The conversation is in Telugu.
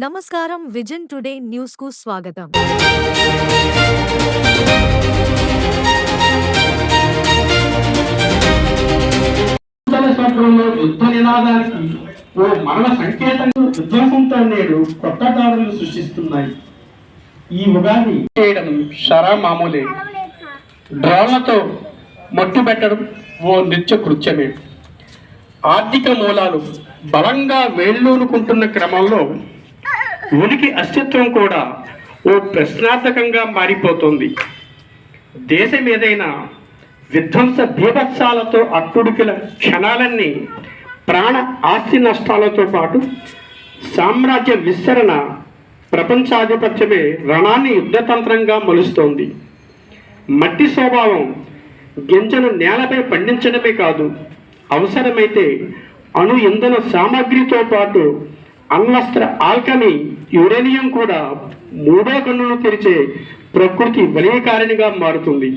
నమస్కారం విజన్ టుడే న్యూస్ కు స్వాగతం. యుద్ధ నినాదానికి ఓ మరణ సంకేతంగా విధ్వంసంతో నేడు కొత్త దారులు సృష్టిస్తున్నాయి. ఈ ఉగాది చేయడం షరా మామూలే, డ్రోన్లతో మట్టు పెట్టడం ఓ నిత్య కృత్యమే. ఆర్థిక మూలాలు బలంగా వేళ్ళూనుకుంటున్న క్రమంలో ఉనికి అస్తిత్వం కూడా ఓ ప్రశ్నార్థకంగా మారిపోతుంది. దేశం ఏదైనా విధ్వంస బీభత్సాలతో అట్టుడికిల క్షణాలన్నీ ప్రాణ ఆస్తి నష్టాలతో పాటు సామ్రాజ్య విస్తరణ, ప్రపంచాధిపత్యమే రణాన్ని యుద్ధతంత్రంగా మలుస్తోంది. మట్టి స్వభావం గింజను నేలపై పండించడమే కాదు, అవసరమైతే అణు ఇంధన సామాగ్రితో పాటు అణ్వస్త్ర ఆల్కమీ, యురేనియం కూడా మూడో కన్నును తెరిచే ప్రకృతి వలయకారిణిగా మారుతుంది.